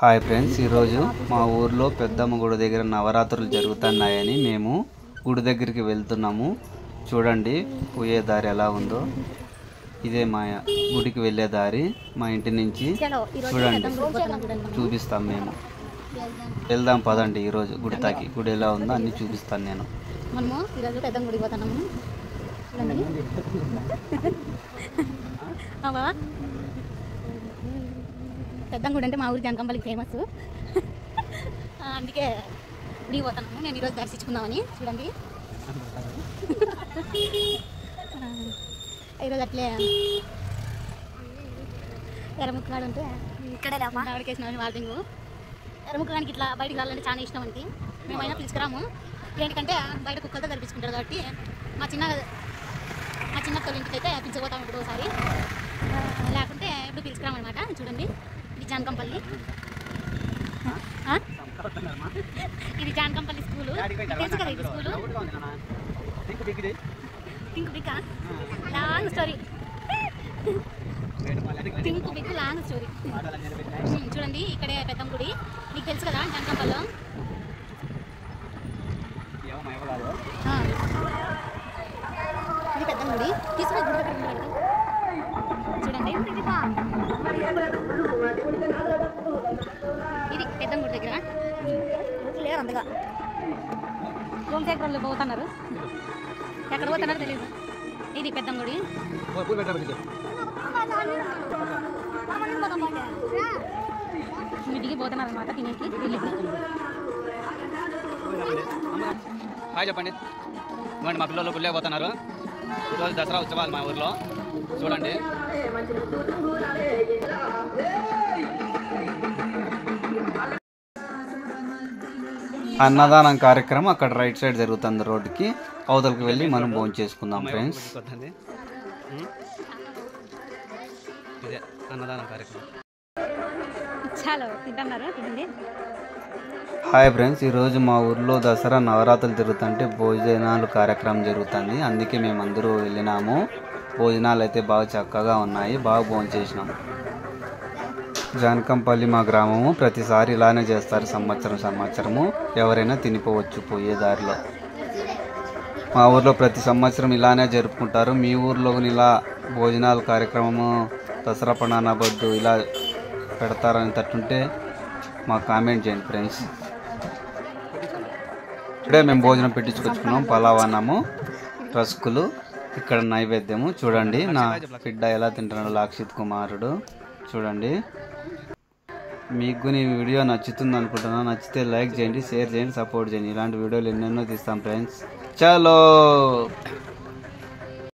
Hi friends, ఈరోజు మా ఊర్లో పెద్దమ్మ గుడి దగ్గర నవరాత్రులు జరుగుతున్నాయని మేము గుడి దగ్గరికి వెళ్తున్నాము. చూడండి పోయే దారి ఎలా ఉందో. ఇదే మా గుడికి వెళ్ళే దారి, మా ఇంటి నుంచి. చూడండి చూపిస్తాం మేము. వెళ్దాం పదండి. ఈరోజు గుడితాకి గుడి ఎలా ఉందో అన్ని చూపిస్తాను నేను. మనము ఈరోజు పెద్దమ్మ గుడికి పోతున్నాము. పెద్దమ్మ గుడి అంటే మా ఊరి జనకంపల్లికి ఫేమస్, అందుకే గుడికి పోతున్నాము. నేను ఈరోజు దర్శించుకుందామని. చూడండి ఈరోజు అట్లే ఎర్రముక్కగాడు ఉంటే ఇక్కడ ఆవిడకేసిన వార్డింగ్. ఎర్రముక్కగానికి ఇట్లా బయటకు వెళ్ళాలంటే చాలా ఇష్టం మనకి. మేమైనా పిలుచుకురాము. ఏంటంటే బయట కుక్కలతో కనిపించుకుంటారు కాబట్టి మా చిన్నప్పటి ఇంటికి అయితే పిలిచిపోతాము ఇప్పుడు ఒకసారి, లేకుంటే ఇప్పుడు పిలుచుకురామన్నమాట. చూడండి ఇది జానకంపల్లి, ఇది జానకంపల్లి స్కూలు. తెలుసు కదా ఇది school. Think big long story, think big long story. చూడండి ఇక్కడే పెద్దమ్మ గుడి, మీకు తెలుసు కదా జానకంపల్లిలో. ఇది పెద్దమ్మ గుడి. తీసుకుని గుడి దగ్గర చూడండి. ఇది పెద్దమ్మ గుడి దగ్గర లేరు అంతగా. సోమశేఖరంలో పోతున్నారు, ఎక్కడ పోతున్నారో తెలియదు. ఇది పెద్దమ్మ గుడి. ఇంటికి పోతున్నారు అనమాట తినేసి. హాయ్ చెప్పండి. మా పిల్లలు గుళ్ళే పోతున్నారు. ఈరోజు దసరా ఉత్సవాలు మా ఊర్లో. చూడండి అన్నదానం కార్యక్రమం అక్కడ రైట్ సైడ్ జరుగుతుంది. రోడ్డుకి అవతలకి వెళ్ళి మనం భోజనం చేసుకుందాం ఫ్రెండ్స్. ఇదే అన్నదానం కార్యక్రమం. చాలా తింటున్నారు, తినండి. హాయ్ ఫ్రెండ్స్, ఈరోజు మా ఊర్లో దసరా నవరాత్రులు జరుగుతుంటే భోజనాలు కార్యక్రమం జరుగుతుంది. అందుకే మేము అందరూ వెళ్ళినాము. భోజనాలు అయితే బాగా చక్కగా ఉన్నాయి, బాగా భోజనం చేసినాము. జానకంపల్లి మా గ్రామము. ప్రతిసారి ఇలానే చేస్తారు, సంవత్సరము ఎవరైనా తినిపోవచ్చు పోయే దారిలో. మా ఊర్లో ప్రతి సంవత్సరం ఇలానే జరుపుకుంటారు. మీ ఊర్లో ఇలా భోజనాల కార్యక్రమము, దసరా పండుగ బొద్దు ఇలా పెడతారని తట్టుంటే మాకు కామెంట్ చేయండి ఫ్రెండ్స్. ఇప్పుడే మేము భోజనం పెట్టించుకొచ్చుకున్నాం. పలావ్ అన్నము, రస్కులు, ఇక్కడ నైవేద్యము. చూడండి నా బిడ్డ ఎలా తింటున్నాడు, లాక్షిత్ కుమారుడు. చూడండి మీకు నీ వీడియో నచ్చుతుంది అనుకుంటున్నాను. నచ్చితే లైక్ చేయండి, షేర్ చేయండి, సపోర్ట్ చేయండి. ఇలాంటి వీడియోలు ఎన్నెన్నో తీస్తాం ఫ్రెండ్స్. చలో.